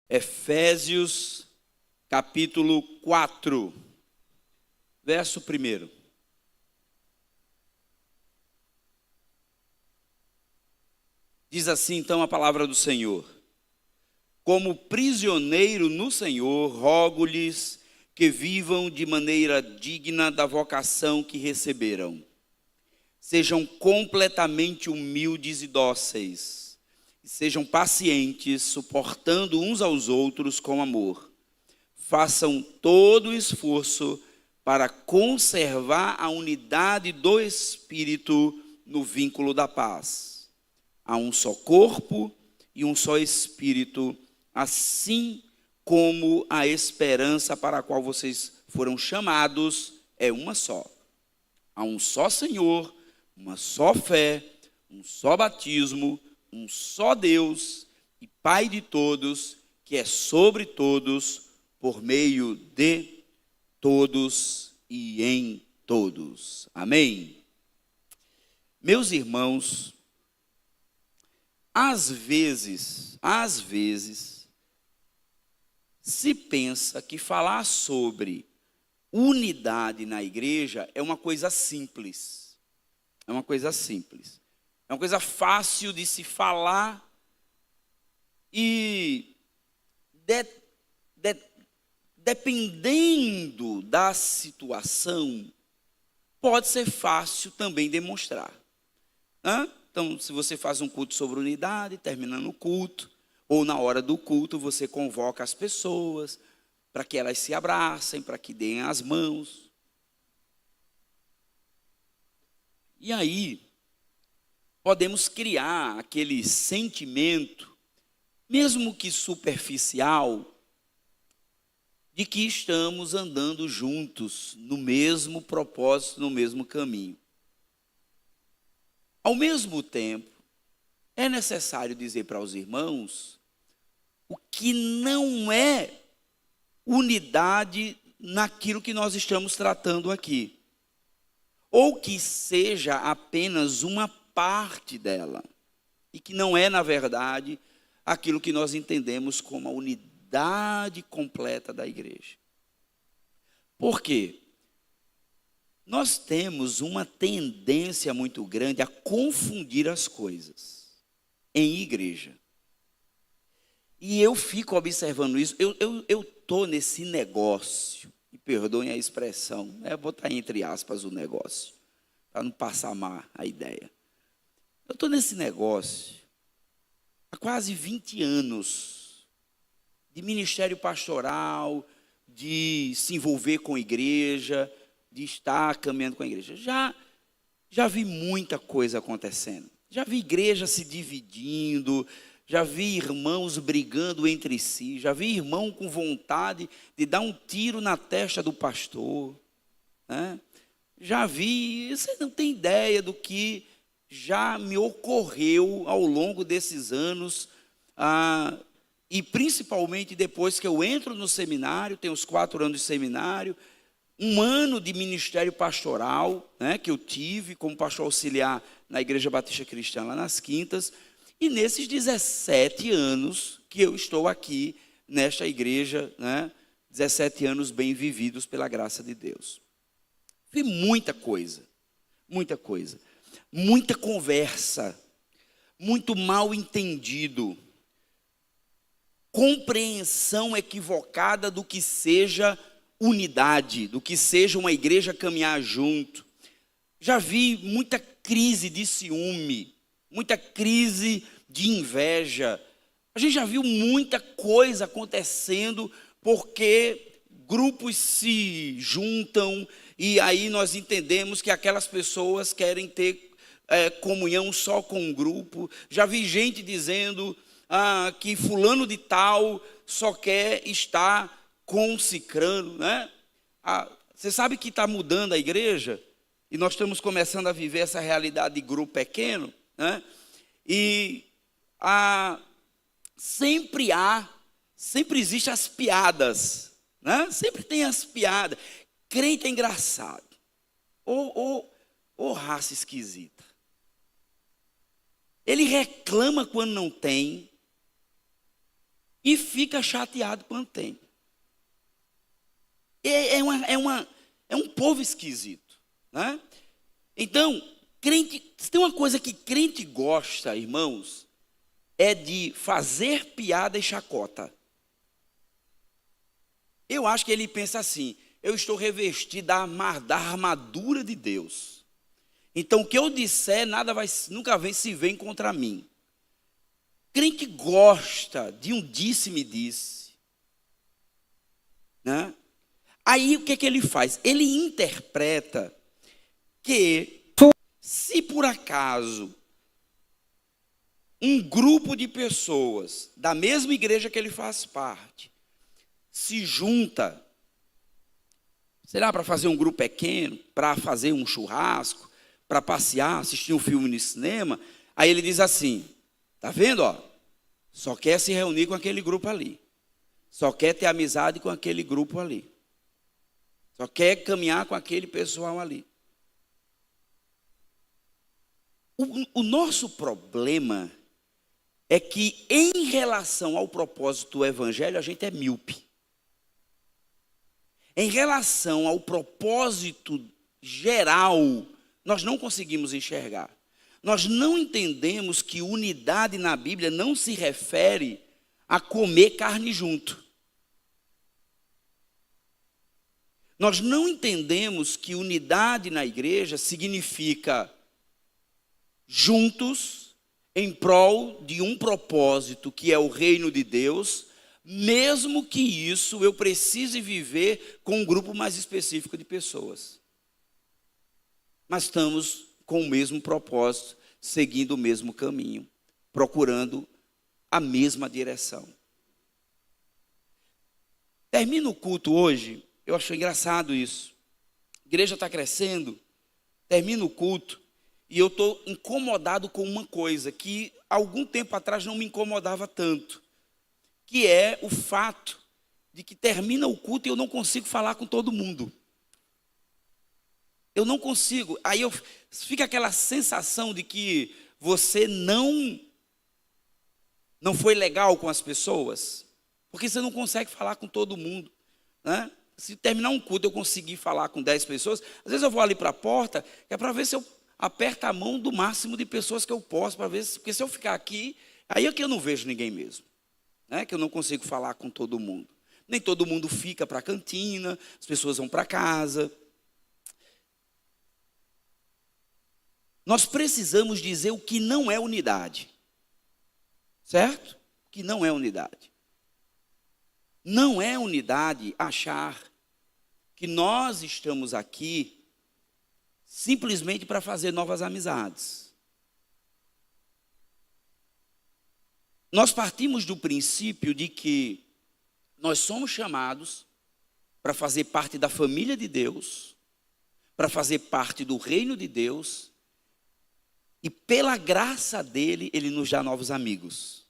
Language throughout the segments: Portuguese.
Efésios, capítulo 4, verso 1. Diz assim então a palavra do Senhor: como prisioneiro no Senhor, rogo-lhes que vivam de maneira digna da vocação que receberam. Sejam completamente humildes e dóceis, e sejam pacientes, suportando uns aos outros com amor. Façam todo o esforço para conservar a unidade do Espírito no vínculo da paz. Há um só corpo e um só Espírito, assim como a esperança para a qual vocês foram chamados é uma só. Há um só Senhor, uma só fé, um só batismo, um só Deus e Pai de todos, que é sobre todos, por meio de todos e em todos. Amém? Meus irmãos, às vezes, se pensa que falar sobre unidade na igreja é uma coisa simples. É uma coisa simples. É uma coisa fácil de se falar e dependendo da situação, pode ser fácil também demonstrar. Então, se você faz um culto sobre unidade, terminando o culto, ou na hora do culto, você convoca as pessoas para que elas se abracem, para que deem as mãos. E aí, podemos criar aquele sentimento, mesmo que superficial, de que estamos andando juntos, no mesmo propósito, no mesmo caminho. Ao mesmo tempo, é necessário dizer para os irmãos o que não é unidade naquilo que nós estamos tratando aqui, ou que seja apenas uma parte dela, e que não é, na verdade, aquilo que nós entendemos como a unidade completa da igreja. Por quê? Nós temos uma tendência muito grande a confundir as coisas em igreja. E eu fico observando isso. Eu estou nesse negócio, e perdoem a expressão, vou botar entre aspas o negócio, para não passar má a ideia. Eu estou nesse negócio há quase 20 anos, de ministério pastoral, de se envolver com a igreja, de estar caminhando com a igreja. Já vi muita coisa acontecendo. Já vi igreja se dividindo, já vi irmãos brigando entre si, já vi irmão com vontade de dar um tiro na testa do pastor, né? Já vi, você não tem ideia do que já me ocorreu ao longo desses anos, e principalmente depois que eu entro no seminário, tenho os 4 anos de seminário, 1 ano de ministério pastoral, né, que eu tive como pastor auxiliar na Igreja Batista Cristã, lá nas Quintas, e nesses 17 anos que eu estou aqui nesta igreja, né, 17 anos bem vividos pela graça de Deus. Vi muita coisa, muita conversa, muito mal entendido, compreensão equivocada do que seja unidade, do que seja uma igreja caminhar junto. Já vi muita crise de ciúme, muita crise de inveja. A gente já viu muita coisa acontecendo porque grupos se juntam e aí nós entendemos que aquelas pessoas querem ter comunhão só com um grupo. Já vi gente dizendo que fulano de tal só quer estar com cicrano, né? Você sabe que está mudando a igreja e nós estamos começando a viver essa realidade de grupo pequeno, né? E sempre existe as piadas, né? Sempre tem as piadas. Crente é engraçado, ou raça esquisita. Ele reclama quando não tem e fica chateado quando tem. É um povo esquisito, né? Então, crente, se tem uma coisa que crente gosta, irmãos, é de fazer piada e chacota. Eu acho que ele pensa assim: eu estou revestido da armadura de Deus. Então, o que eu disser, nunca se vem contra mim. Crente gosta de um disse-me disse, né? Aí, o que ele faz? Ele interpreta que, se por acaso um grupo de pessoas da mesma igreja que ele faz parte se junta, será para fazer um grupo pequeno, para fazer um churrasco, para passear, assistir um filme no cinema, aí ele diz assim: tá vendo, ó? Só quer se reunir com aquele grupo ali, só quer ter amizade com aquele grupo ali, só quer caminhar com aquele pessoal ali. O nosso problema é que, em relação ao propósito do evangelho, a gente é míope. Em relação ao propósito geral, nós não conseguimos enxergar. Nós não entendemos que unidade na Bíblia não se refere a comer carne junto. Nós não entendemos que unidade na igreja significa juntos em prol de um propósito que é o reino de Deus, mesmo que isso eu precise viver com um grupo mais específico de pessoas. Mas estamos com o mesmo propósito, seguindo o mesmo caminho, procurando a mesma direção. Termina o culto hoje, eu achei engraçado isso. A igreja está crescendo, termina o culto, e eu estou incomodado com uma coisa que algum tempo atrás não me incomodava tanto, que é o fato de que termina o culto e eu não consigo falar com todo mundo. Eu não consigo. Aí fica aquela sensação de que você não foi legal com as pessoas, porque você não consegue falar com todo mundo, né? Se terminar um culto eu conseguir falar com 10 pessoas, às vezes eu vou ali para a porta, é para ver se eu aperto a mão do máximo de pessoas que eu posso, para ver porque se eu ficar aqui, aí é que eu não vejo ninguém mesmo, né? Que eu não consigo falar com todo mundo. Nem todo mundo fica para a cantina, as pessoas vão para casa. Nós precisamos dizer o que não é unidade, certo? O que não é unidade. Não é unidade achar que nós estamos aqui simplesmente para fazer novas amizades. Nós partimos do princípio de que nós somos chamados para fazer parte da família de Deus, para fazer parte do reino de Deus, e pela graça dele, ele nos dá novos amigos.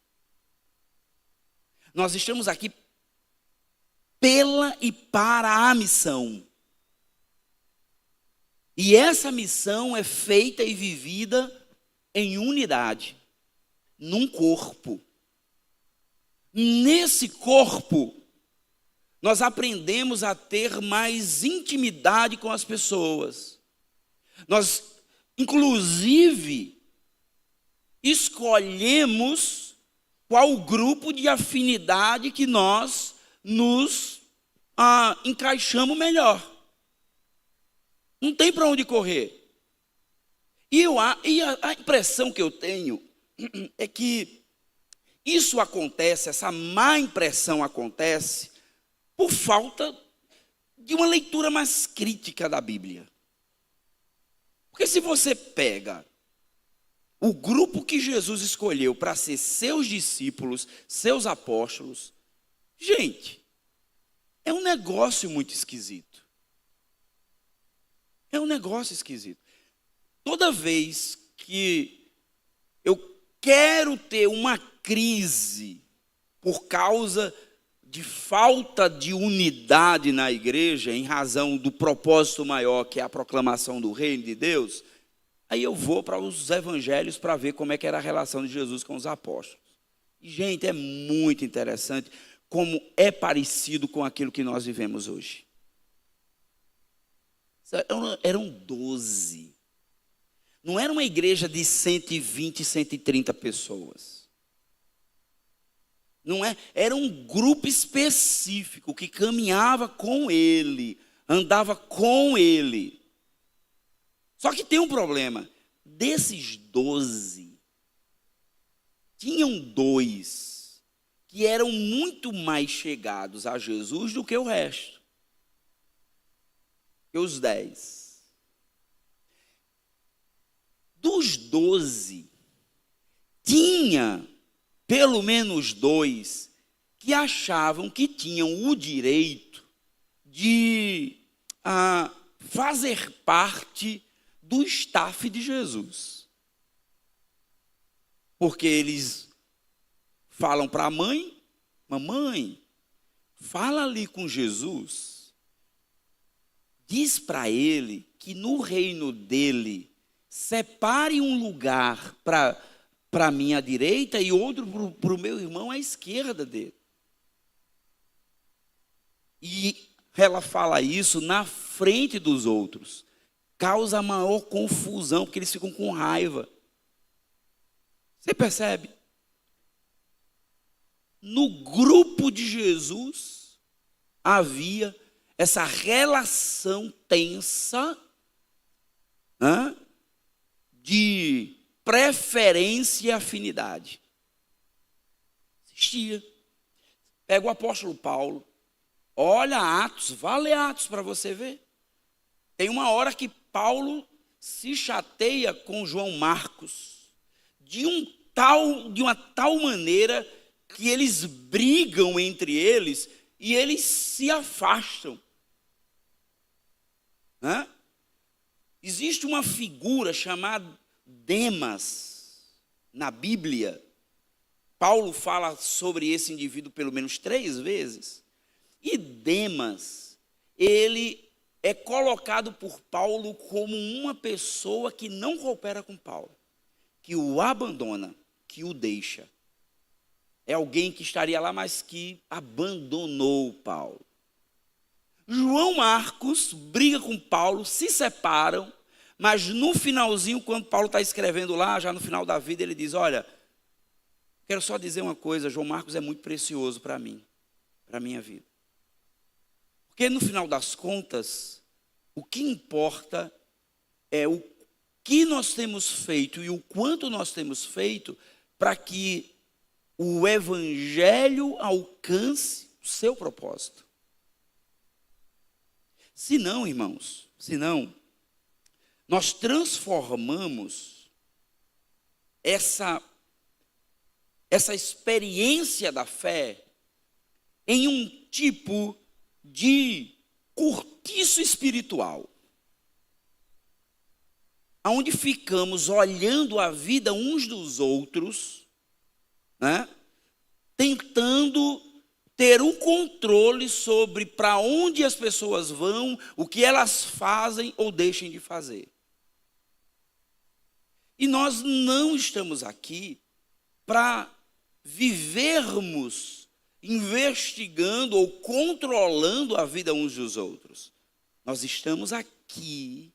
Nós estamos aqui pela e para a missão. E essa missão é feita e vivida em unidade, num corpo. Nesse corpo, nós aprendemos a ter mais intimidade com as pessoas. Nós, inclusive, escolhemos qual grupo de afinidade que nós nos encaixamos melhor. Não tem para onde correr. E a impressão que eu tenho é que isso acontece, essa má impressão acontece por falta de uma leitura mais crítica da Bíblia. Porque se você pega o grupo que Jesus escolheu para ser seus discípulos, seus apóstolos, gente, é um negócio muito esquisito. É um negócio esquisito. Toda vez que eu quero ter uma crise por causa de falta de unidade na igreja, em razão do propósito maior que é a proclamação do reino de Deus, aí eu vou para os evangelhos para ver como é que era a relação de Jesus com os apóstolos. E, gente, é muito interessante como é parecido com aquilo que nós vivemos hoje. Eram 12. Não era uma igreja de 120, 130 pessoas. Não é, era um grupo específico que caminhava com ele, andava com ele. Só que tem um problema. Desses 12, tinham 2 que eram muito mais chegados a Jesus do que o resto. Que os 10. Dos 12, tinha pelo menos 2 que achavam que tinham o direito de fazer parte do staff de Jesus. Porque eles falam para a mãe: mamãe, fala ali com Jesus, diz para ele que no reino dele separe um lugar para mim à direita e outro para o meu irmão à esquerda dele. E ela fala isso na frente dos outros. Causa maior confusão, porque eles ficam com raiva. Você percebe? No grupo de Jesus havia essa relação tensa, de preferência e afinidade. Existia. Pega o apóstolo Paulo, olha Atos, vá ler Atos para você ver. Tem uma hora que Paulo se chateia com João Marcos, de uma tal maneira que eles brigam entre eles e eles se afastam. Existe uma figura chamada Demas na Bíblia. Paulo fala sobre esse indivíduo pelo menos 3 vezes. E Demas, ele é colocado por Paulo como uma pessoa que não coopera com Paulo, que o abandona, que o deixa. É alguém que estaria lá, mas que abandonou Paulo. João Marcos briga com Paulo, se separam, mas no finalzinho, quando Paulo está escrevendo lá, já no final da vida, ele diz: olha, quero só dizer uma coisa, João Marcos é muito precioso para mim, para a minha vida. Porque no final das contas, o que importa é o que nós temos feito e o quanto nós temos feito para que o evangelho alcance o seu propósito. Se não, irmãos, nós transformamos essa experiência da fé em um tipo de cortiço espiritual, onde ficamos olhando a vida uns dos outros, tentando ter um controle sobre para onde as pessoas vão, o que elas fazem ou deixem de fazer. E nós não estamos aqui para vivermos investigando ou controlando a vida uns dos outros. Nós estamos aqui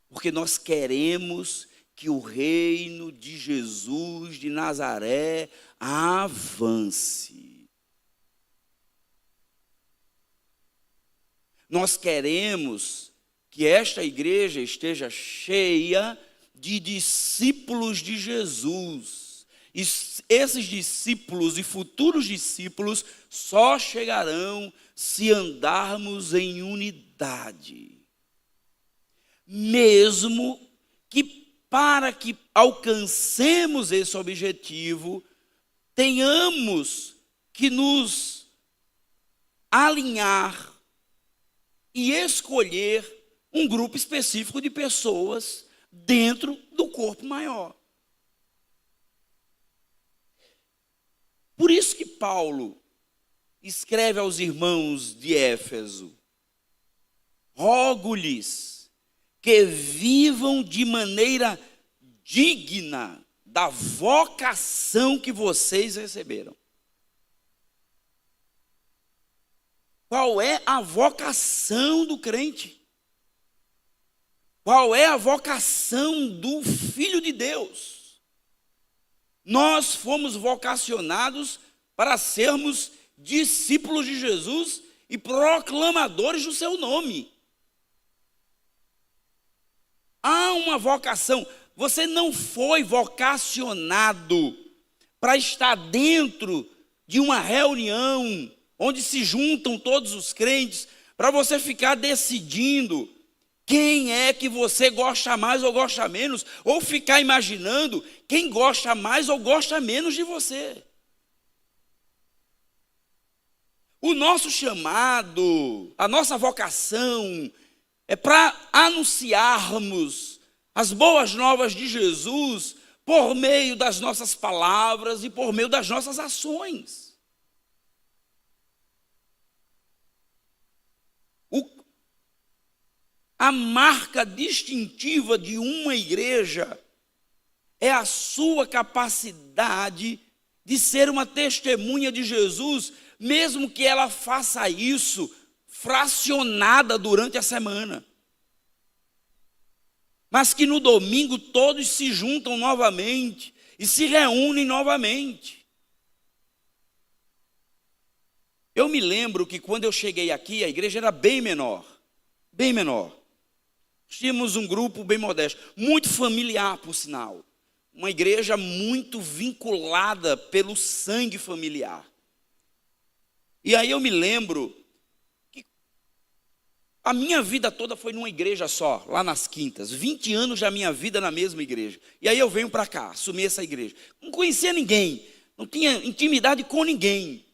porque nós queremos que o reino de Jesus de Nazaré avance. Nós queremos que esta igreja esteja cheia de discípulos de Jesus. E esses discípulos e futuros discípulos só chegarão se andarmos em unidade. Mesmo que para que alcancemos esse objetivo, tenhamos que nos alinhar e escolher um grupo específico de pessoas dentro do corpo maior. Por isso que Paulo escreve aos irmãos de Éfeso: rogo-lhes que vivam de maneira digna da vocação que vocês receberam. Qual é a vocação do crente? Qual é a vocação do Filho de Deus? Nós fomos vocacionados para sermos discípulos de Jesus e proclamadores do seu nome. Há uma vocação. Você não foi vocacionado para estar dentro de uma reunião onde se juntam todos os crentes, para você ficar decidindo quem é que você gosta mais ou gosta menos, ou ficar imaginando quem gosta mais ou gosta menos de você. O nosso chamado, a nossa vocação é para anunciarmos as boas novas de Jesus por meio das nossas palavras e por meio das nossas ações. A marca distintiva de uma igreja é a sua capacidade de ser uma testemunha de Jesus, mesmo que ela faça isso fracionada durante a semana. Mas que no domingo todos se juntam novamente e se reúnem novamente. Eu me lembro que quando eu cheguei aqui, a igreja era bem menor, bem menor. Tínhamos um grupo bem modesto, muito familiar, por sinal. Uma igreja muito vinculada pelo sangue familiar. E aí eu me lembro que a minha vida toda foi numa igreja só, lá nas Quintas. 20 anos da minha vida na mesma igreja. E aí eu venho para cá, assumi essa igreja. Não conhecia ninguém, não tinha intimidade com ninguém.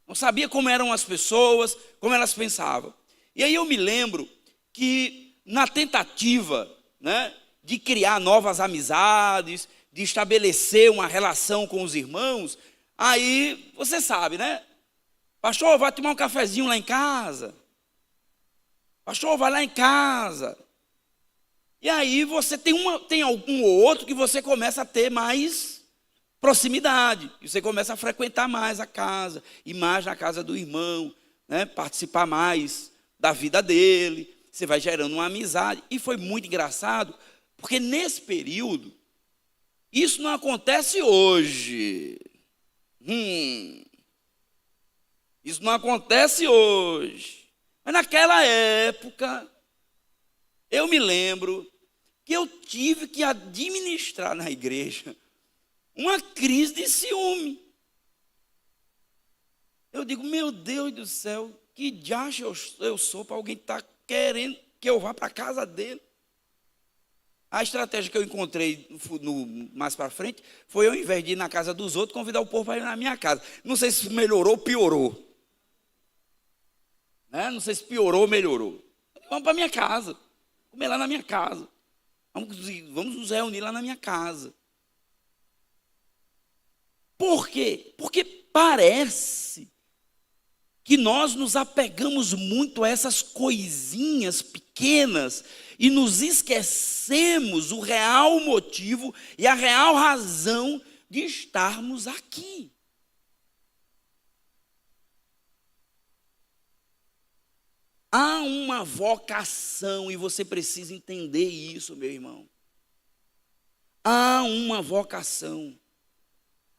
Não sabia como eram as pessoas, como elas pensavam. E aí eu me lembro que na tentativa, né, de criar novas amizades, de estabelecer uma relação com os irmãos, aí você sabe, né? Pastor, vai tomar um cafezinho lá em casa. Pastor, vai lá em casa. E aí você tem algum ou outro que você começa a ter mais proximidade. E você começa a frequentar mais a casa, ir mais na casa do irmão, né, participar mais da vida dele. Você vai gerando uma amizade. E foi muito engraçado, porque nesse período, isso não acontece hoje. Isso não acontece hoje. Mas naquela época, eu me lembro que eu tive que administrar na igreja uma crise de ciúme. Eu digo, meu Deus do céu, que diacho eu sou para alguém estar querendo que eu vá para a casa dele. A estratégia que eu encontrei mais para frente foi, ao invés de ir na casa dos outros, convidar o povo para ir na minha casa. Não sei se melhorou ou piorou. Né? Não sei se piorou ou melhorou. Vamos para a minha casa, comer lá na minha casa. Vamos nos reunir lá na minha casa. Por quê? Porque parece que nós nos apegamos muito a essas coisinhas pequenas e nos esquecemos o real motivo e a real razão de estarmos aqui. Há uma vocação e você precisa entender isso, meu irmão. Há uma vocação.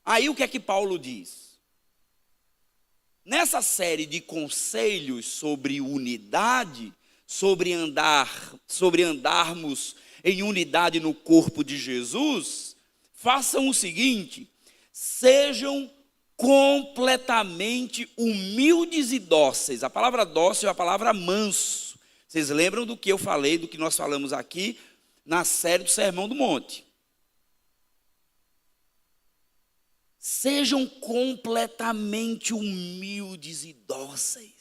Aí o que é que Paulo diz? Nessa série de conselhos sobre unidade, sobre andarmos em unidade no corpo de Jesus, façam o seguinte: sejam completamente humildes e dóceis. A palavra dócil é a palavra manso. Vocês lembram do que eu falei, do que nós falamos aqui na série do Sermão do Monte? Sejam completamente humildes e dóceis.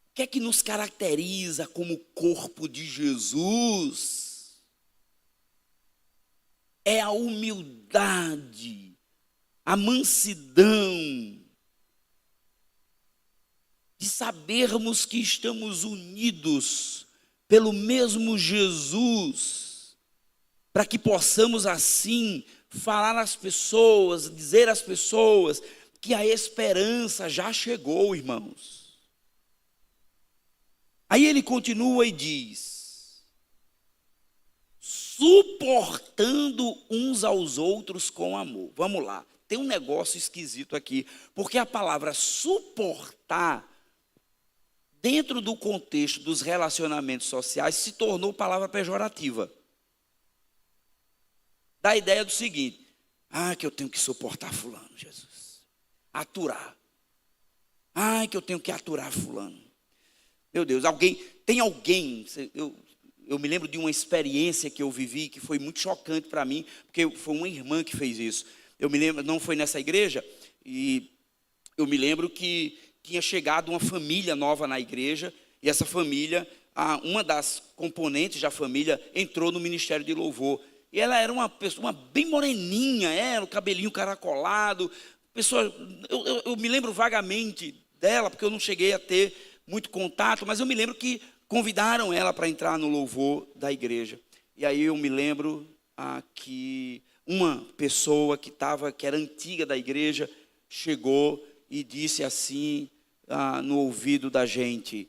O que é que nos caracteriza como corpo de Jesus? É a humildade, a mansidão, de sabermos que estamos unidos pelo mesmo Jesus, para que possamos assim falar às pessoas, dizer às pessoas que a esperança já chegou, irmãos. Aí ele continua e diz: suportando uns aos outros com amor. Vamos lá, tem um negócio esquisito aqui, porque a palavra suportar, dentro do contexto dos relacionamentos sociais, se tornou palavra pejorativa. Dá a ideia do seguinte: que eu tenho que suportar fulano, Jesus. Aturar. Que eu tenho que aturar fulano. Meu Deus, tem alguém, eu me lembro de uma experiência que eu vivi, que foi muito chocante para mim, porque foi uma irmã que fez isso. Eu me lembro, não foi nessa igreja, e eu me lembro que tinha chegado uma família nova na igreja, e essa família, uma das componentes da família, entrou no ministério de louvor. E ela era uma pessoa bem moreninha, o cabelinho caracolado. Eu me lembro vagamente dela, porque eu não cheguei a ter muito contato, mas eu me lembro que convidaram ela para entrar no louvor da igreja. E aí eu me lembro que uma pessoa que era antiga da igreja chegou e disse assim no ouvido da gente: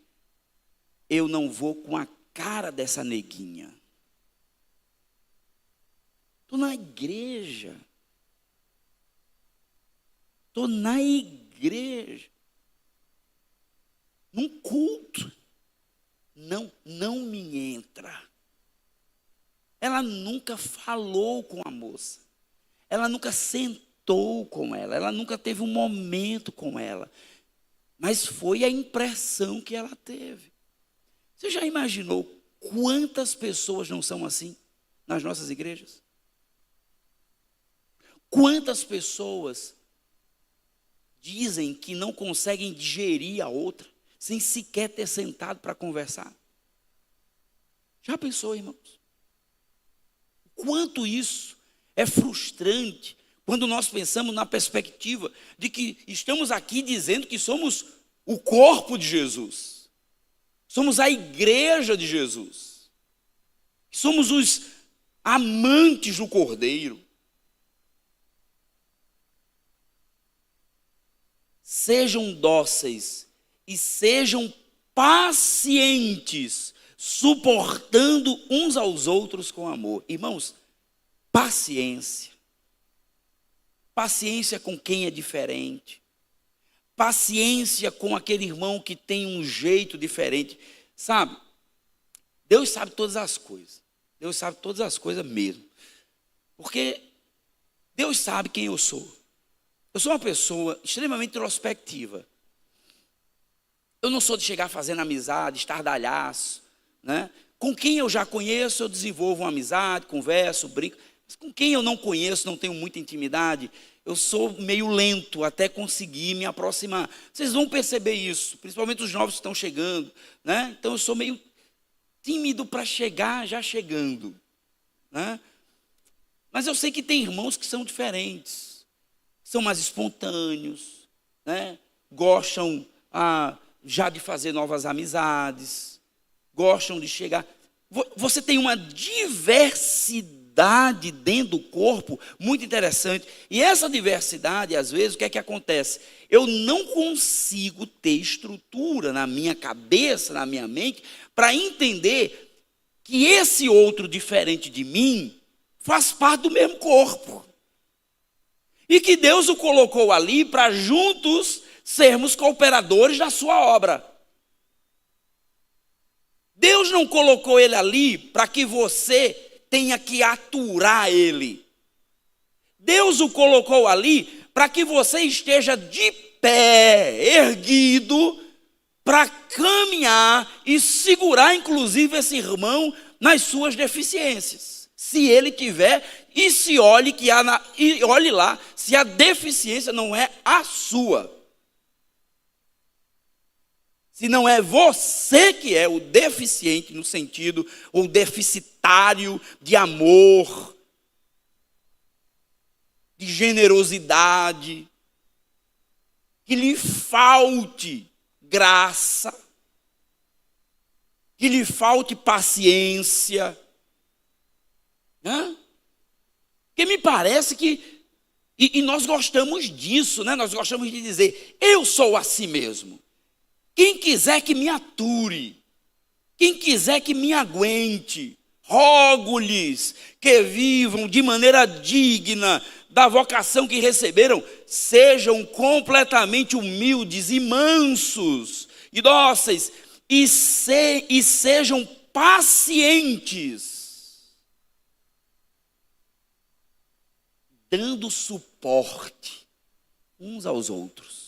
eu não vou com a cara dessa neguinha. Estou na igreja. Estou na igreja. Num culto. Não me entra. Ela nunca falou com a moça. Ela nunca sentou com ela. Ela nunca teve um momento com ela. Mas foi a impressão que ela teve. Você já imaginou quantas pessoas não são assim nas nossas igrejas? Quantas pessoas dizem que não conseguem digerir a outra, sem sequer ter sentado para conversar? Já pensou, irmãos? Quanto isso é frustrante quando nós pensamos na perspectiva de que estamos aqui dizendo que somos o corpo de Jesus, somos a igreja de Jesus, somos os amantes do Cordeiro. Sejam dóceis e sejam pacientes, suportando uns aos outros com amor. Irmãos, paciência. Paciência com quem é diferente. Paciência com aquele irmão que tem um jeito diferente. Sabe, Deus sabe todas as coisas. Deus sabe todas as coisas mesmo. Porque Deus sabe quem eu sou. Eu sou uma pessoa extremamente introspectiva. Eu não sou de chegar fazendo amizade, estardalhaço, né? Com quem eu já conheço, eu desenvolvo uma amizade, converso, brinco. Mas com quem eu não conheço, não tenho muita intimidade, eu sou meio lento até conseguir me aproximar. Vocês vão perceber isso, principalmente os novos que estão chegando, né? Então eu sou meio tímido para chegar já chegando, né? Mas eu sei que tem irmãos que são diferentes. São mais espontâneos, né? Gostam já de fazer novas amizades, gostam de chegar. Você tem uma diversidade dentro do corpo muito interessante. E essa diversidade, às vezes, o que é que acontece? Eu não consigo ter estrutura na minha cabeça, na minha mente, para entender que esse outro diferente de mim faz parte do mesmo corpo. E que Deus o colocou ali para juntos sermos cooperadores da sua obra. Deus não colocou ele ali para que você tenha que aturar ele. Deus o colocou ali para que você esteja de pé, erguido, para caminhar e segurar, inclusive, esse irmão nas suas deficiências. Se ele tiver, e olhe lá se a deficiência não é a sua. Se não é você que é o deficiente no sentido, ou deficitário de amor, de generosidade, que lhe falte graça, que lhe falte paciência, Hã? Porque me parece que, e nós gostamos disso, né? Nós gostamos de dizer, eu sou assim mesmo. Quem quiser que me ature, quem quiser que me aguente, rogo-lhes que vivam de maneira digna da vocação que receberam, sejam completamente humildes e mansos e dóceis, e sejam pacientes, dando suporte uns aos outros.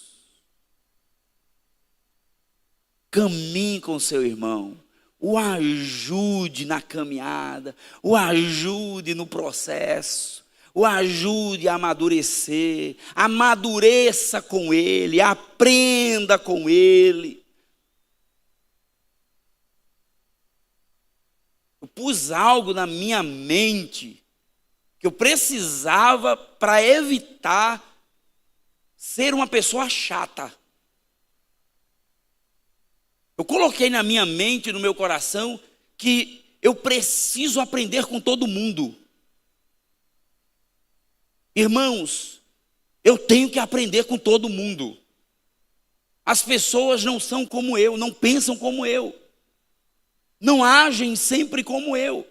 Caminhe com seu irmão, o ajude na caminhada, o ajude no processo, o ajude a amadurecer, amadureça com ele, aprenda com ele. Eu pus algo na minha mente que eu precisava para evitar ser uma pessoa chata. Eu coloquei na minha mente, no meu coração, que eu preciso aprender com todo mundo. Irmãos, eu tenho que aprender com todo mundo. As pessoas não são como eu, não pensam como eu, não agem sempre como eu.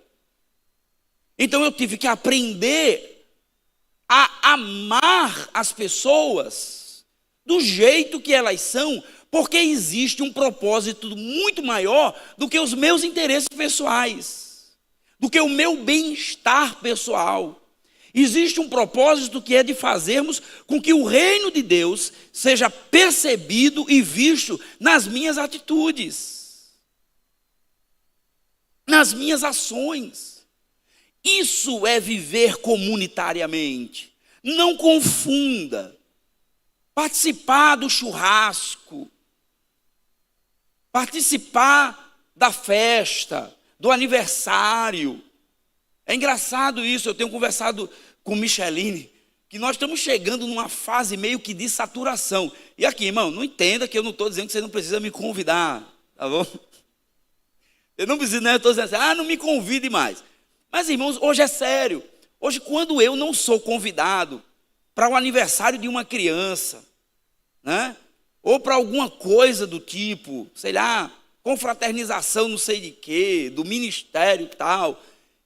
Então eu tive que aprender a amar as pessoas do jeito que elas são, porque existe um propósito muito maior do que os meus interesses pessoais, do que o meu bem-estar pessoal. Existe um propósito que é de fazermos com que o reino de Deus seja percebido e visto nas minhas atitudes, nas minhas ações. Isso é viver comunitariamente. Não confunda participar do churrasco, participar da festa, do aniversário. É engraçado isso, eu tenho conversado com Micheline, que nós estamos chegando numa fase meio que de saturação. E aqui, irmão, não entenda que eu não estou dizendo que você não precisa me convidar, tá bom? Eu não preciso, né? Eu estou dizendo assim, não me convide mais. Mas, irmãos, hoje é sério. Hoje, quando eu não sou convidado para o aniversário de uma criança, né? Ou para alguma coisa do tipo, sei lá, confraternização não sei de quê, do ministério e tal.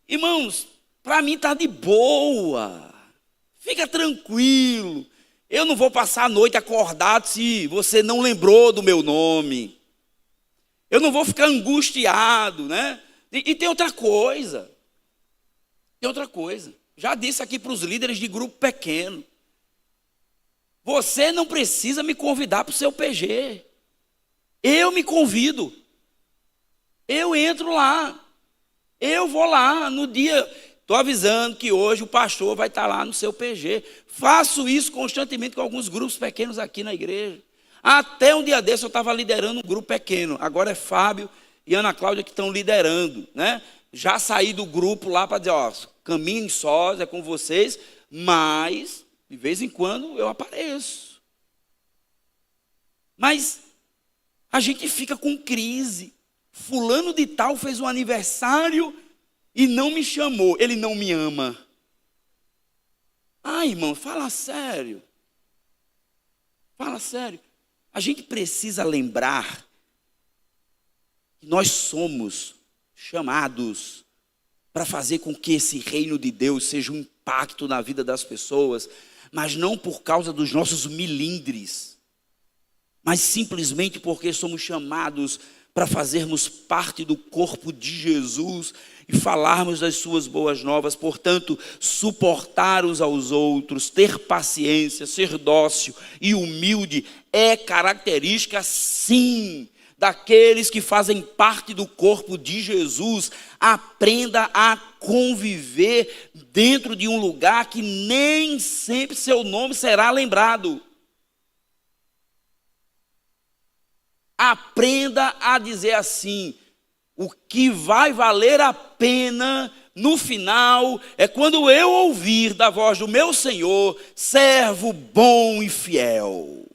Irmãos, para mim está de boa, fica tranquilo. Eu não vou passar a noite acordado se você não lembrou do meu nome. Eu não vou ficar angustiado, né? E tem outra coisa. Já disse aqui para os líderes de grupo pequeno. Você não precisa me convidar para o seu PG. Eu me convido. Eu entro lá. Eu vou lá no dia. Estou avisando que hoje o pastor vai estar lá no seu PG. Faço isso constantemente com alguns grupos pequenos aqui na igreja. Até um dia desse eu estava liderando um grupo pequeno. Agora é Fábio e Ana Cláudia que estão liderando, né? Já saí do grupo lá para dizer, caminhem sós, é com vocês, mas de vez em quando eu apareço. Mas a gente fica com crise. Fulano de tal fez um aniversário e não me chamou. Ele não me ama. Irmão, fala sério. Fala sério. A gente precisa lembrar que nós somos chamados para fazer com que esse reino de Deus seja um impacto na vida das pessoas, mas não por causa dos nossos milindres, mas simplesmente porque somos chamados para fazermos parte do corpo de Jesus e falarmos das suas boas novas. Portanto, suportar uns aos outros, ter paciência, ser dócil e humilde é característica, sim, daqueles que fazem parte do corpo de Jesus. Aprenda a conviver dentro de um lugar que nem sempre seu nome será lembrado. Aprenda a dizer assim: o que vai valer a pena no final é quando eu ouvir da voz do meu Senhor, servo bom e fiel.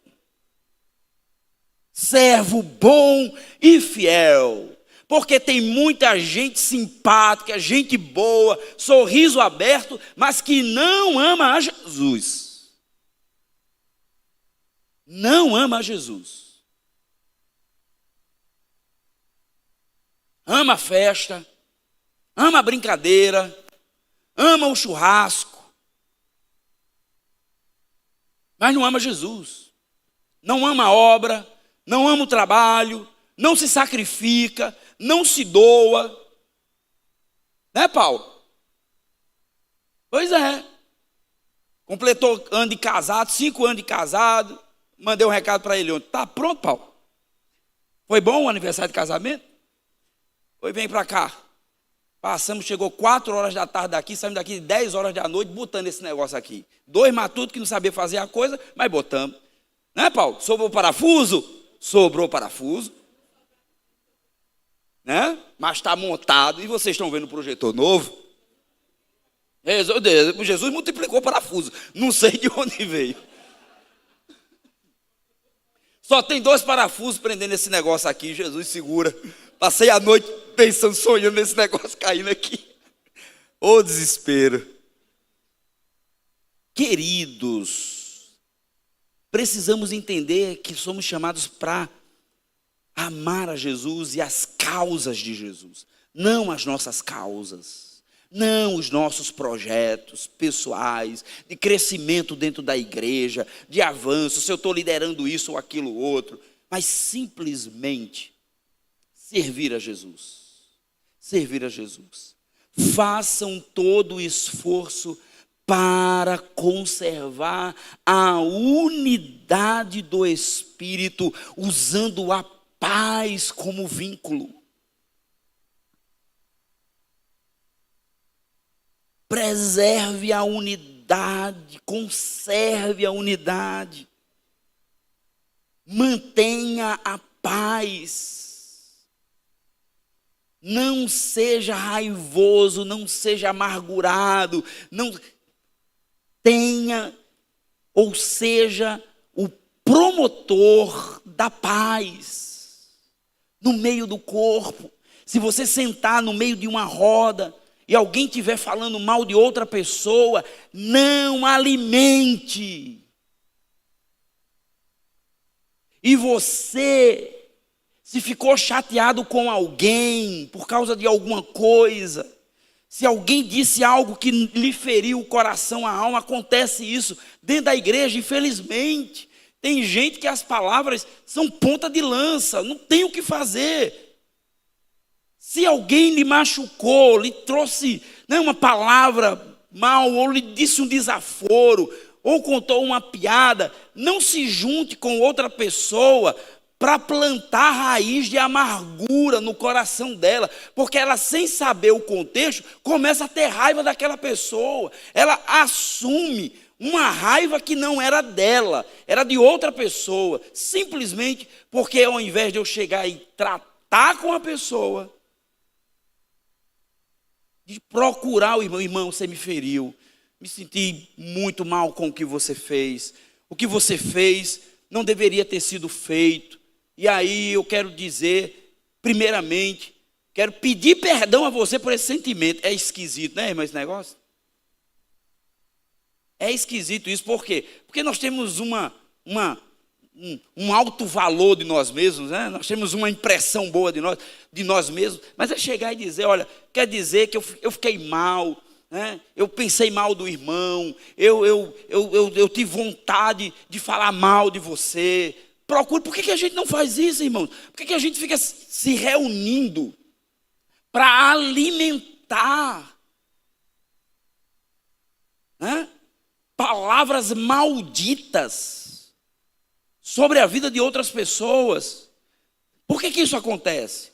Servo bom e fiel. porque tem muita gente simpática, gente boa, sorriso aberto, mas que não ama a Jesus. Não ama a Jesus. Ama a festa, ama a brincadeira, ama o churrasco, mas não ama Jesus. Não ama a obra, não ama o trabalho, não se sacrifica, não se doa. Né, Paulo? Pois é. Completou ano de casado, 5 anos de casado. Mandei um recado para ele ontem. Tá pronto, Paulo? Foi bom o aniversário de casamento? Foi, vem para cá. Passamos, chegou 4 horas da tarde daqui, saímos daqui 10 horas da noite, botando esse negócio aqui. 2 matutos que não sabia fazer a coisa, mas botamos. Né, Paulo? Sobrou parafuso? Sobrou parafuso. Né? Mas está montado, e vocês estão vendo o projetor novo? Jesus multiplicou parafuso, não sei de onde veio. Só tem 2 parafusos prendendo esse negócio aqui, Jesus segura. Passei a noite pensando, sonhando nesse negócio caindo aqui. Ô desespero. Queridos, precisamos entender que somos chamados para amar a Jesus e as causas de Jesus. Não as nossas causas. Não os nossos projetos pessoais, de crescimento dentro da igreja, de avanço, se eu estou liderando isso ou aquilo outro. Mas simplesmente servir a Jesus. Servir a Jesus. Façam todo o esforço para conservar a unidade do Espírito, usando a paz como vínculo. Preserve a unidade, conserve a unidade. Mantenha a paz. Não seja raivoso, não seja amargurado, não tenha, ou seja, o promotor da paz no meio do corpo. Se você sentar no meio de uma roda e alguém estiver falando mal de outra pessoa, não alimente. E você, se ficou chateado com alguém por causa de alguma coisa, se alguém disse algo que lhe feriu o coração, a alma, acontece isso dentro da igreja, infelizmente. Tem gente que as palavras são ponta de lança, não tem o que fazer. Se alguém lhe machucou, lhe trouxe uma palavra mal, ou lhe disse um desaforo, ou contou uma piada, não se junte com outra pessoa para plantar raiz de amargura no coração dela, porque ela, sem saber o contexto, começa a ter raiva daquela pessoa. Ela assume uma raiva que não era dela, era de outra pessoa, simplesmente porque ao invés de eu chegar e tratar com a pessoa, de procurar o irmão, você me feriu, me senti muito mal com o que você fez não deveria ter sido feito. E aí eu quero dizer, primeiramente, quero pedir perdão a você por esse sentimento. É esquisito, né, irmão, esse negócio? É esquisito isso, por quê? Porque nós temos um alto valor de nós mesmos, né? Nós temos uma impressão boa de nós mesmos, mas é chegar e dizer, olha, quer dizer que eu fiquei mal, né? Eu pensei mal do irmão, eu tive vontade de falar mal de você. Procure. Por que a gente não faz isso, irmãos? Por que a gente fica se reunindo para alimentar, né, palavras malditas sobre a vida de outras pessoas? Por que isso acontece?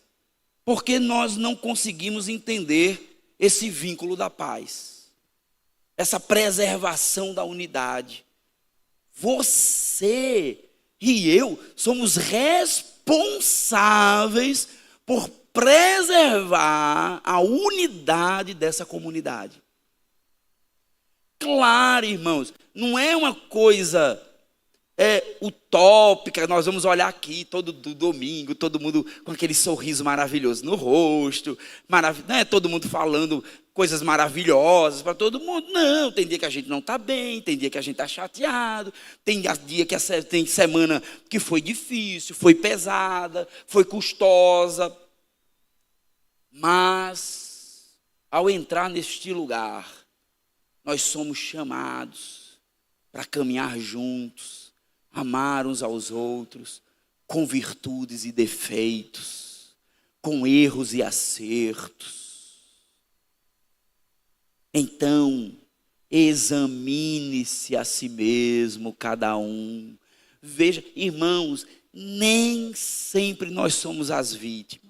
Porque nós não conseguimos entender esse vínculo da paz, essa preservação da unidade. Você e eu somos responsáveis por preservar a unidade dessa comunidade. Claro, irmãos, não é uma coisa utópica. Nós vamos olhar aqui todo domingo, todo mundo com aquele sorriso maravilhoso no rosto, todo mundo falando coisas maravilhosas para todo mundo. Não, tem dia que a gente não está bem, tem dia que a gente está chateado, tem dia que tem semana que foi difícil, foi pesada, foi custosa. Mas, ao entrar neste lugar, nós somos chamados para caminhar juntos, amar uns aos outros, com virtudes e defeitos, com erros e acertos. Então, examine-se a si mesmo, cada um. Veja, irmãos, nem sempre nós somos as vítimas.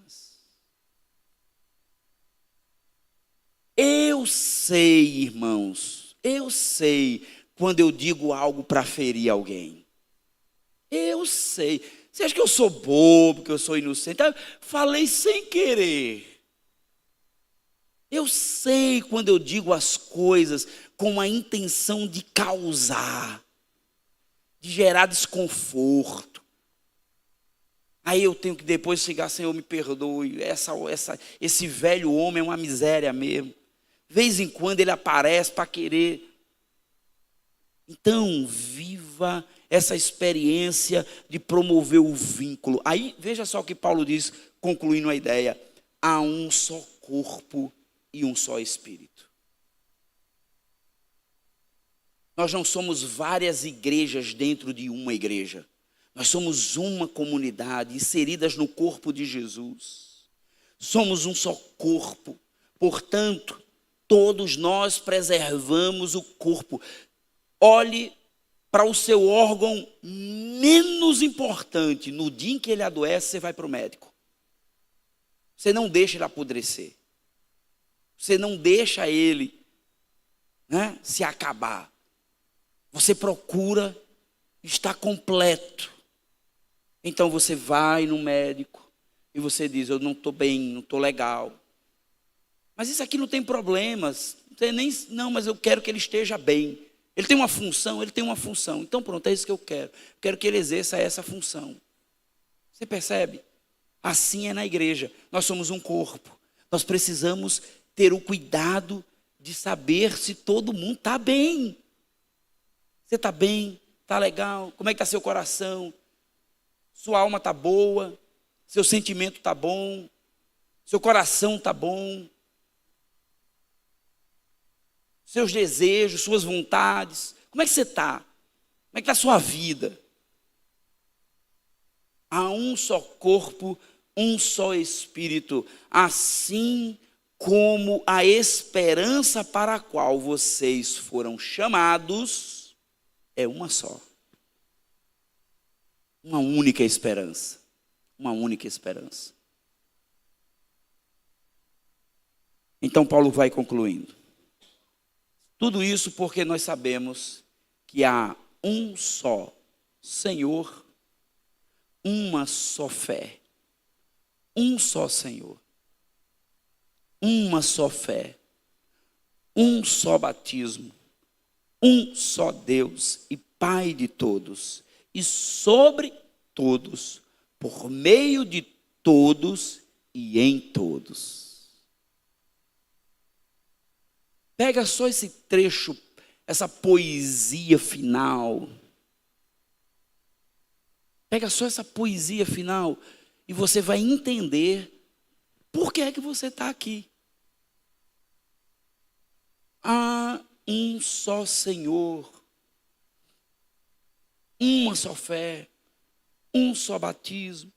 Eu sei, irmãos, eu sei quando eu digo algo para ferir alguém. Eu sei. Você acha que eu sou bobo, que eu sou inocente? Eu falei sem querer. Eu sei quando eu digo as coisas com a intenção de causar, de gerar desconforto. Aí eu tenho que depois chegar, Senhor, me perdoe. Esse velho homem é uma miséria mesmo. De vez em quando ele aparece para querer. Então, viva essa experiência de promover o vínculo. Aí, veja só o que Paulo diz, concluindo a ideia. Há um só corpo e um só espírito. Nós não somos várias igrejas dentro de uma igreja. Nós somos uma comunidade inseridas no corpo de Jesus. Somos um só corpo. Portanto, todos nós preservamos o corpo. Olhe para o seu órgão menos importante. No dia em que ele adoece, você vai para o médico. Você não deixa ele apodrecer. Você não deixa ele, se acabar. Você procura estar completo. Então você vai no médico e você diz, eu não estou bem, não estou legal. Mas isso aqui não tem problemas. Não, mas eu quero que ele esteja bem. Ele tem uma função, ele tem uma função. Então pronto, é isso que eu quero. Quero que ele exerça essa função. Você percebe? Assim é na igreja. Nós somos um corpo. Nós precisamos ter o cuidado de saber se todo mundo está bem. Você está bem? Está legal? Como é que está seu coração? Sua alma está boa? Seu sentimento está bom? Seu coração está bom? Seus desejos, suas vontades? Como é que você está? Como é que está a sua vida? Há um só corpo, um só espírito. Assim como a esperança para a qual vocês foram chamados é uma só. Uma única esperança. Uma única esperança. Então Paulo vai concluindo. Tudo isso porque nós sabemos que há um só Senhor, uma só fé, um só Senhor, uma só fé, um só batismo, um só Deus e Pai de todos, e sobre todos, por meio de todos e em todos. Pega só esse trecho, essa poesia final. Pega só essa poesia final e você vai entender por que é que você está aqui. Há um só Senhor, uma só fé, um só batismo,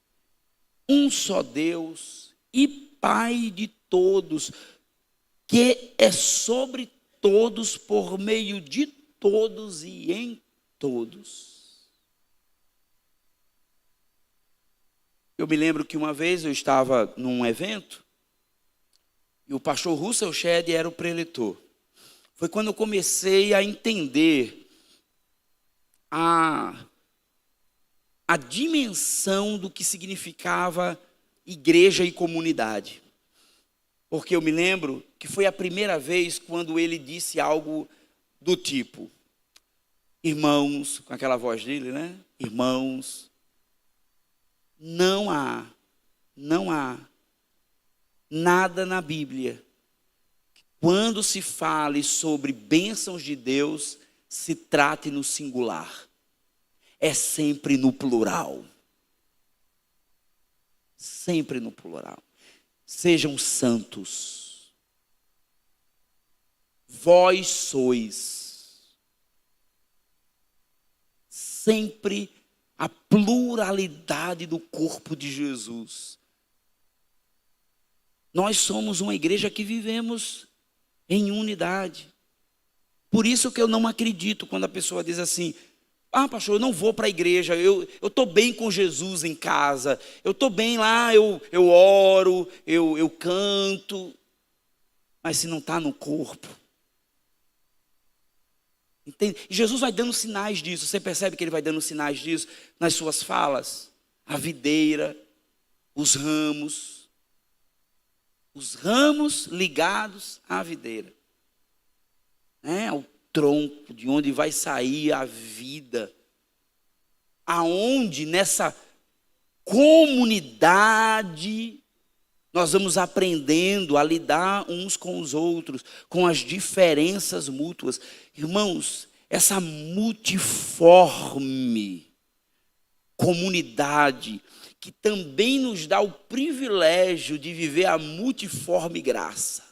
um só Deus e Pai de todos, que é sobre todos, por meio de todos e em todos. Eu me lembro que uma vez eu estava num evento e o pastor Russell Shedd era o preletor. Foi quando eu comecei a entender a dimensão do que significava igreja e comunidade. Porque eu me lembro que foi a primeira vez quando ele disse algo do tipo: Irmãos, com aquela voz dele, né? Irmãos, não há nada na Bíblia que, quando se fale sobre bênçãos de Deus, se trate no singular. É sempre no plural. Sempre no plural. Sejam santos. Vós sois. Sempre a pluralidade do corpo de Jesus. Nós somos uma igreja que vivemos em unidade. Por isso que eu não acredito quando a pessoa diz assim: ah, pastor, eu não vou para a igreja, eu estou bem com Jesus em casa, eu estou bem lá, eu oro, eu canto, mas se não está no corpo. Entende? E Jesus vai dando sinais disso, você percebe que ele vai dando sinais disso nas suas falas? A videira, os ramos ligados à videira, né? O tronco de onde vai sair a vida, aonde nessa comunidade nós vamos aprendendo a lidar uns com os outros, com as diferenças mútuas. Irmãos, essa multiforme comunidade que também nos dá o privilégio de viver a multiforme graça.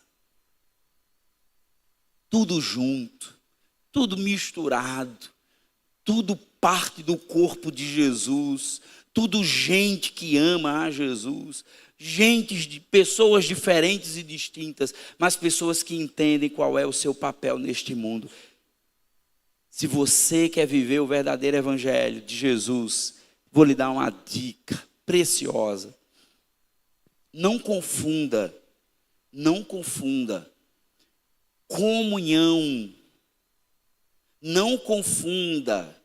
Tudo junto, tudo misturado, tudo parte do corpo de Jesus, tudo gente que ama a Jesus, pessoas diferentes e distintas, mas pessoas que entendem qual é o seu papel neste mundo. Se você quer viver o verdadeiro evangelho de Jesus, vou lhe dar uma dica preciosa. Não confunda comunhão. Não confunda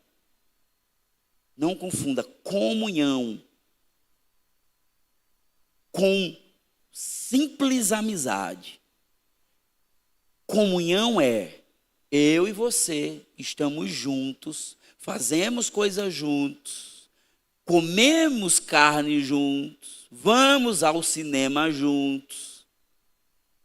comunhão com simples amizade. Comunhão é eu e você estamos juntos, fazemos coisas juntos, comemos carne juntos, vamos ao cinema juntos,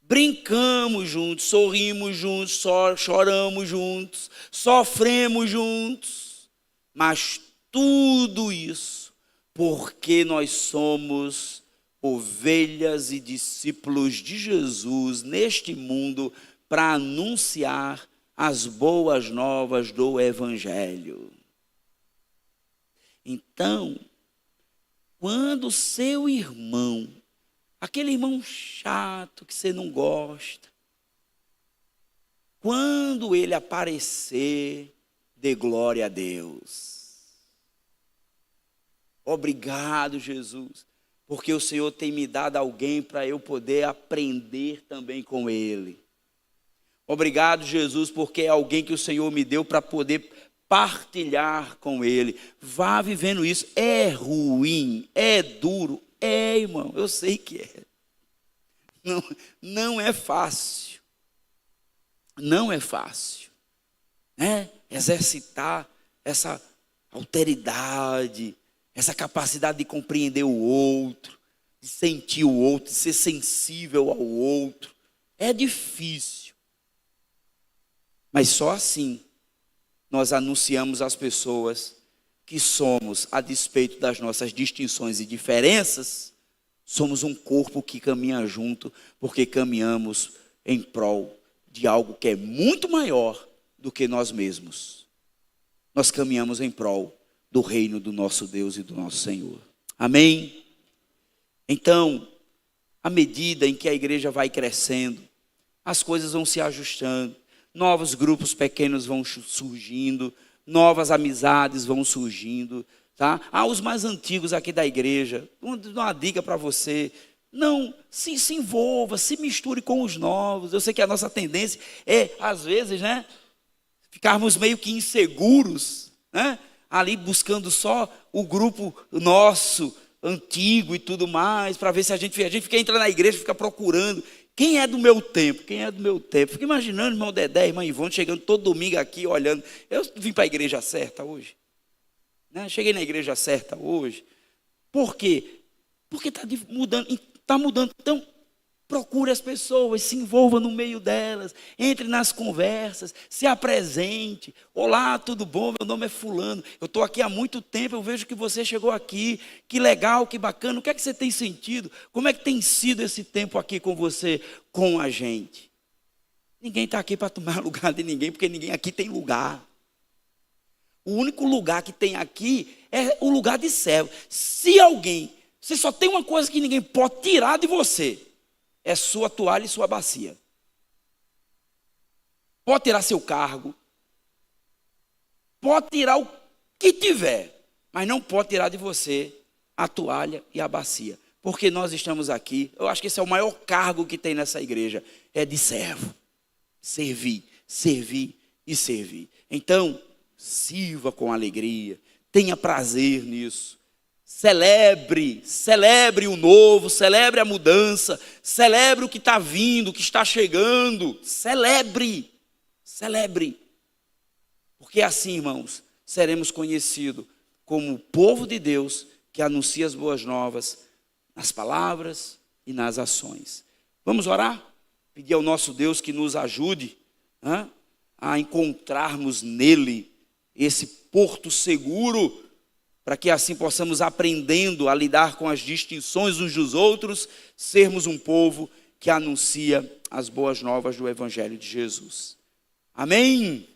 brincamos juntos, sorrimos juntos, choramos juntos, sofremos juntos, mas tudo isso porque nós somos ovelhas e discípulos de Jesus neste mundo para anunciar as boas novas do Evangelho. Então, quando o seu irmão, aquele irmão chato que você não gosta, quando ele aparecer, dê glória a Deus. Obrigado, Jesus, porque o Senhor tem me dado alguém para eu poder aprender também com ele. Obrigado, Jesus, porque é alguém que o Senhor me deu para poder partilhar com ele. Vá vivendo isso. É ruim, é duro, é, irmão, eu sei que é. Não é fácil. Não é fácil, né? Exercitar essa alteridade, essa capacidade de compreender o outro, de sentir o outro, de ser sensível ao outro. É difícil. Mas só assim nós anunciamos às pessoas que somos, a despeito das nossas distinções e diferenças, somos um corpo que caminha junto, porque caminhamos em prol de algo que é muito maior do que nós mesmos. Nós caminhamos em prol do reino do nosso Deus e do nosso Senhor. Amém? Então, à medida em que a igreja vai crescendo, as coisas vão se ajustando, novos grupos pequenos vão surgindo, novas amizades vão surgindo, tá? Os mais antigos aqui da igreja, uma dica para você: não se envolva, se misture com os novos. Eu sei que a nossa tendência é, às vezes, né, ficarmos meio que inseguros, né, ali buscando só o grupo nosso, antigo e tudo mais, para ver se a gente fica entrando na igreja, fica procurando Quem é do meu tempo? Quem é do meu tempo? Fico imaginando irmão Dedé, irmã Ivone, chegando todo domingo aqui, olhando. Eu vim para a igreja certa hoje. Né? Cheguei na igreja certa hoje. Por quê? Porque está mudando, está mudando. Então, procure as pessoas, se envolva no meio delas, entre nas conversas, se apresente. Olá, tudo bom? Meu nome é fulano. Eu estou aqui há muito tempo, eu vejo que você chegou aqui. Que legal, que bacana. O que é que você tem sentido? Como é que tem sido esse tempo aqui com você, com a gente? Ninguém está aqui para tomar lugar de ninguém, porque ninguém aqui tem lugar. O único lugar que tem aqui é o lugar de servo. Se alguém, você só tem uma coisa que ninguém pode tirar de você, é sua toalha e sua bacia. Pode tirar seu cargo, pode tirar o que tiver, mas não pode tirar de você a toalha e a bacia. Porque nós estamos aqui, eu acho que esse é o maior cargo que tem nessa igreja, é de servo. Servir, servir e servir. Então, sirva com alegria, tenha prazer nisso. Celebre o novo, celebre a mudança, celebre o que está vindo, o que está chegando. Celebre. Porque assim, irmãos, seremos conhecidos como o povo de Deus que anuncia as boas novas nas palavras e nas ações. Vamos orar? Pedir ao nosso Deus que nos ajude a encontrarmos nele esse porto seguro, para que assim possamos, aprendendo a lidar com as distinções uns dos outros, sermos um povo que anuncia as boas novas do Evangelho de Jesus. Amém?